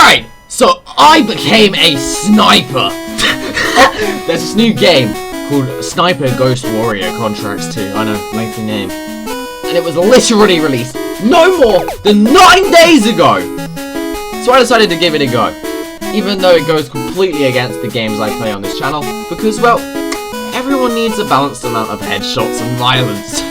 Alright, so I became a sniper. There's this new game called Sniper Ghost Warrior Contracts 2. I know, lengthy name. And it was literally released no more than 9 days ago. So I decided to give it a go. Even though it goes completely against the games I play on this channel. Because, well, everyone needs a balanced amount of headshots and violence.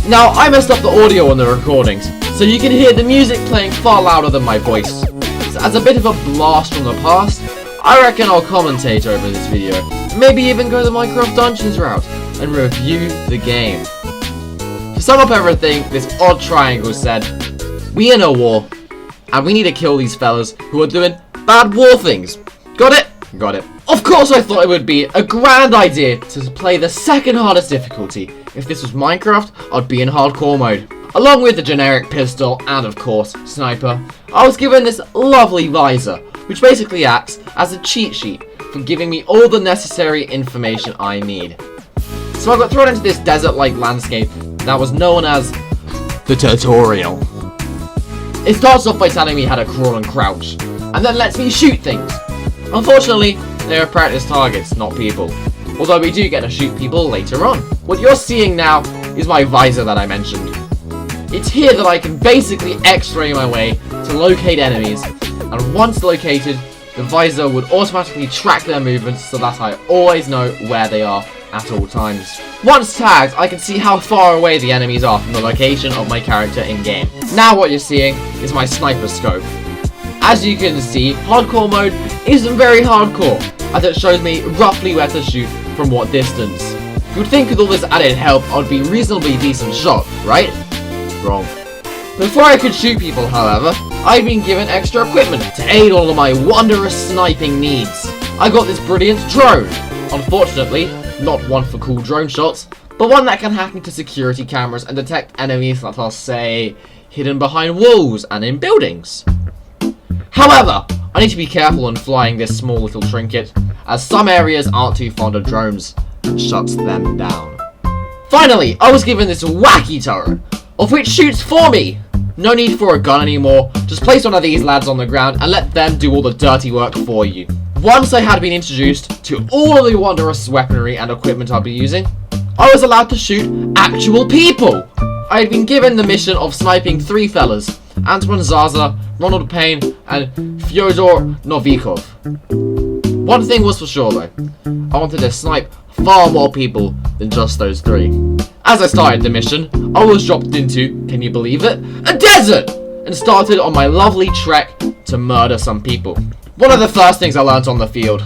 Now, I messed up the audio on the recordings, so you can hear the music playing far louder than my voice. So as a bit of a blast from the past, I reckon I'll commentate over this video, maybe even go the Minecraft Dungeons route, and review the game. To sum up everything, this odd triangle said, we in a war, and we need to kill these fellas who are doing bad war things. Got it? Got it. Of course I thought it would be a grand idea to play the second hardest difficulty. If this was Minecraft, I'd be in hardcore mode. Along with the generic pistol and, of course, sniper, I was given this lovely visor, which basically acts as a cheat sheet for giving me all the necessary information I need. So I got thrown into this desert-like landscape that was known as the tutorial. It starts off by telling me how to crawl and crouch, and then lets me shoot things. Unfortunately, they are practice targets, not people. Although we do get to shoot people later on. What you're seeing now is my visor that I mentioned. It's here that I can basically x-ray my way to locate enemies, and once located, the visor would automatically track their movements so that I always know where they are at all times. Once tagged, I can see how far away the enemies are from the location of my character in-game. Now what you're seeing is my sniper scope. As you can see, hardcore mode isn't very hardcore, as it shows me roughly where to shoot from what distance. You would think with all this added help I'd be reasonably decent shot, right? Wrong. Before I could shoot people, however, I'd been given extra equipment to aid all of my wondrous sniping needs. I got this brilliant drone. Unfortunately, not one for cool drone shots, but one that can hack into security cameras and detect enemies that are, say, hidden behind walls and in buildings. However, I need to be careful when flying this small little trinket, as some areas aren't too fond of drones, and shuts them down. Finally, I was given this wacky turret, of which shoots for me. No need for a gun anymore, just place one of these lads on the ground and let them do all the dirty work for you. Once I had been introduced to all of the wondrous weaponry and equipment I'd be using, I was allowed to shoot actual people. I had been given the mission of sniping 3 fellas, Antoine Zaza, Ronald Payne, and Fyodor Novikov. One thing was for sure though, I wanted to snipe far more people than just those 3. As I started the mission, I was dropped into, can you believe it, a desert! And started on my lovely trek to murder some people. One of the first things I learnt on the field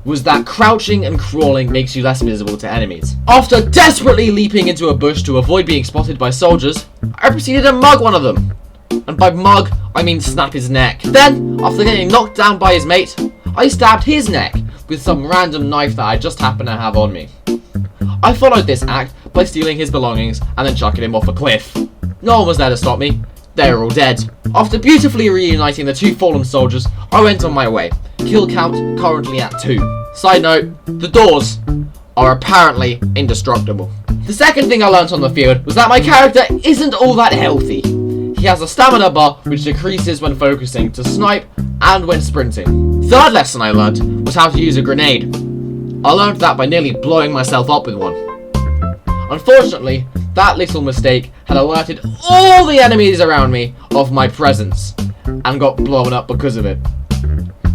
was that crouching and crawling makes you less visible to enemies. After desperately leaping into a bush to avoid being spotted by soldiers, I proceeded to mug one of them. And by mug, I mean snap his neck. Then, after getting knocked down by his mate, I stabbed his neck with some random knife that I just happened to have on me. I followed this act by stealing his belongings and then chucking him off a cliff. No one was there to stop me. They were all dead. After beautifully reuniting the 2 fallen soldiers, I went on my way. Kill count currently at 2. Side note, the doors are apparently indestructible. The second thing I learnt on the field was that my character isn't all that healthy. He has a stamina bar which decreases when focusing to snipe and when sprinting. Third lesson I learnt was how to use a grenade. I learned that by nearly blowing myself up with one. Unfortunately, that little mistake had alerted all the enemies around me of my presence and got blown up because of it.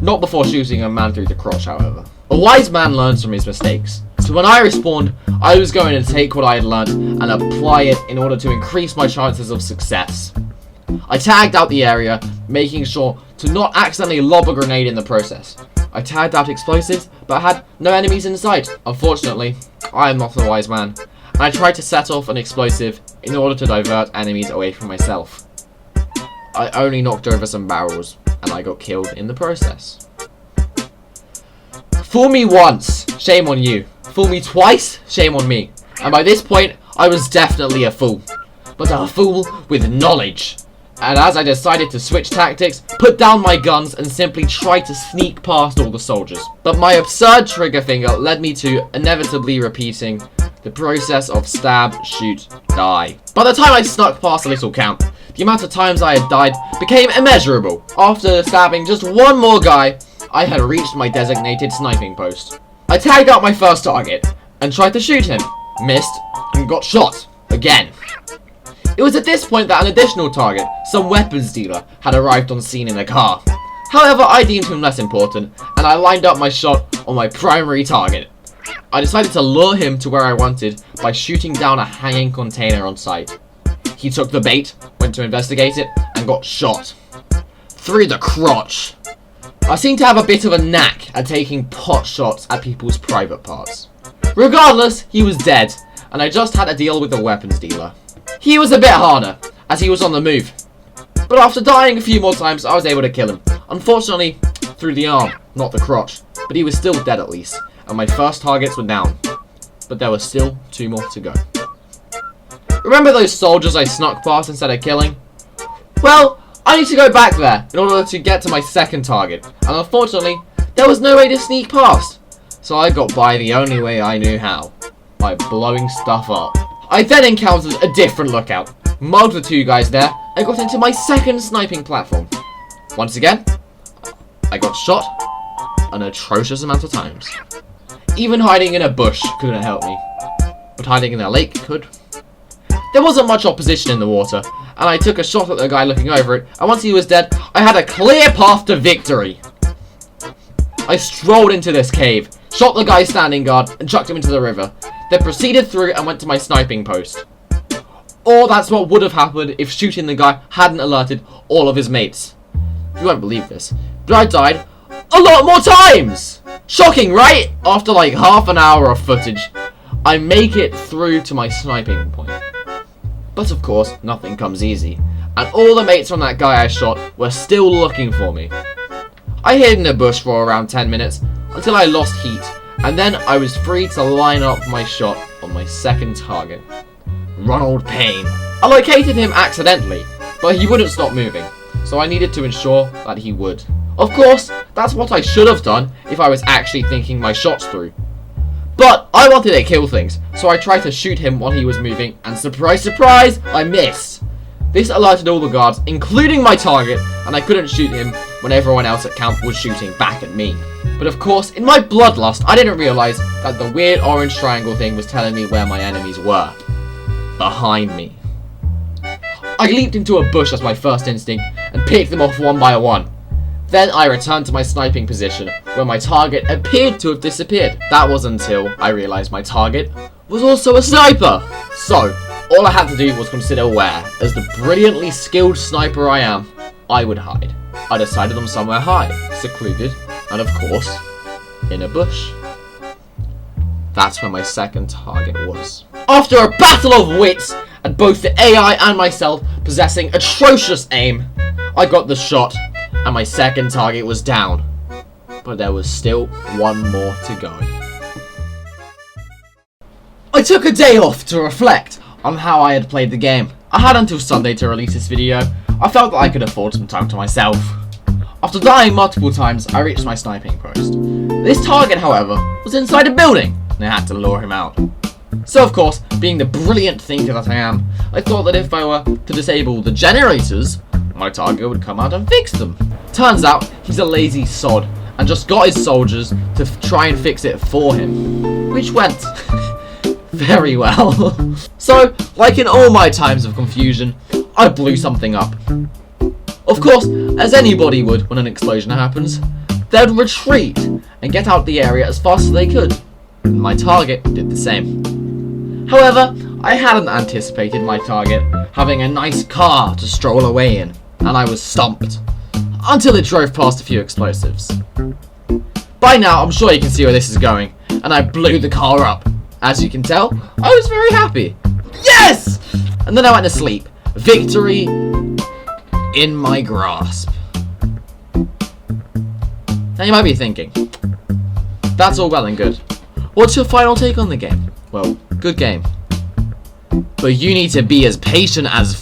Not before shooting a man through the crotch, however. A wise man learns from his mistakes. So when I respawned, I was going to take what I had learnt and apply it in order to increase my chances of success. I tagged out the area, making sure to not accidentally lob a grenade in the process. I tagged out explosives, but had no enemies in sight. Unfortunately, I am not a wise man, and I tried to set off an explosive in order to divert enemies away from myself. I only knocked over some barrels, and I got killed in the process. Fool me once, shame on you. Fool me twice, shame on me. And by this point, I was definitely a fool. But a fool with knowledge. And as I decided to switch tactics, put down my guns and simply try to sneak past all the soldiers. But my absurd trigger finger led me to inevitably repeating The process of stab, shoot, die. By the time I snuck past a little camp, the amount of times I had died became immeasurable. After stabbing just one more guy, I had reached my designated sniping post. I tagged out my first target and tried to shoot him, missed, and got shot again. It was at this point that an additional target, some weapons dealer, had arrived on scene in a car. However, I deemed him less important, and I lined up my shot on my primary target. I decided to lure him to where I wanted by shooting down a hanging container on site. He took the bait, went to investigate it, and got shot. Through the crotch. I seem to have a bit of a knack at taking pot shots at people's private parts. Regardless, he was dead, and I just had to deal with the weapons dealer. He was a bit harder, as he was on the move. But after dying a few more times, I was able to kill him. Unfortunately, through the arm, not the crotch. But he was still dead at least, and my first targets were down. But there were still 2 more to go. Remember those soldiers I snuck past instead of killing? Well, I need to go back there in order to get to my second target. And unfortunately, there was no way to sneak past. So I got by the only way I knew how. By blowing stuff up. I then encountered a different lookout. Mugged the 2 guys there, and got into my second sniping platform. Once again, I got shot an atrocious amount of times. Even hiding in a bush couldn't help me. But hiding in a lake could. There wasn't much opposition in the water, and I took a shot at the guy looking over it, and once he was dead, I had a clear path to victory. I strolled into this cave, shot the guy standing guard, and chucked him into the river, then proceeded through and went to my sniping post. Or that's what would have happened if shooting the guy hadn't alerted all of his mates. You won't believe this, but I died a lot more times! Shocking, right? After like half an hour of footage, I make it through to my sniping point. But of course, nothing comes easy, and all the mates from that guy I shot were still looking for me. I hid in a bush for around 10 minutes, until I lost heat, and then I was free to line up my shot on my second target. Ronald Payne. I located him accidentally, but he wouldn't stop moving, so I needed to ensure that he would. Of course, that's what I should have done if I was actually thinking my shots through. But I wanted to kill things, so I tried to shoot him while he was moving, and surprise, surprise, I missed. This alerted all the guards, including my target, and I couldn't shoot him when everyone else at camp was shooting back at me. But of course, in my bloodlust, I didn't realize that the weird orange triangle thing was telling me where my enemies were. Behind me. I leaped into a bush as my first instinct, and picked them off one by one. Then I returned to my sniping position, where my target appeared to have disappeared. That was until I realized my target was also a sniper. So, all I had to do was consider where, as the brilliantly skilled sniper I am, I would hide. I decided on somewhere high, secluded, and of course, in a bush. That's where my second target was. After a battle of wits, and both the AI and myself possessing atrocious aim, I got the shot, and my second target was down. But there was still 1 more to go. I took a day off to reflect on how I had played the game. I had until Sunday to release this video. I felt that I could afford some time to myself. After dying multiple times, I reached my sniping post. This target, however, was inside a building, and I had to lure him out. So of course, being the brilliant thinker that I am, I thought that if I were to disable the generators, my target would come out and fix them. Turns out, he's a lazy sod, and just got his soldiers to try and fix it for him. Which went very well. So, like in all my times of confusion, I blew something up. Of course, as anybody would when an explosion happens, they'd retreat and get out the area as fast as they could. And my target did the same. However, I hadn't anticipated my target having a nice car to stroll away in, and I was stumped. Until it drove past a few explosives. By now, I'm sure you can see where this is going, and I blew the car up. As you can tell, I was very happy. Yes! And then I went to sleep. Victory in my grasp. Now you might be thinking, that's all well and good. What's your final take on the game? Well, good game. But you need to be as patient as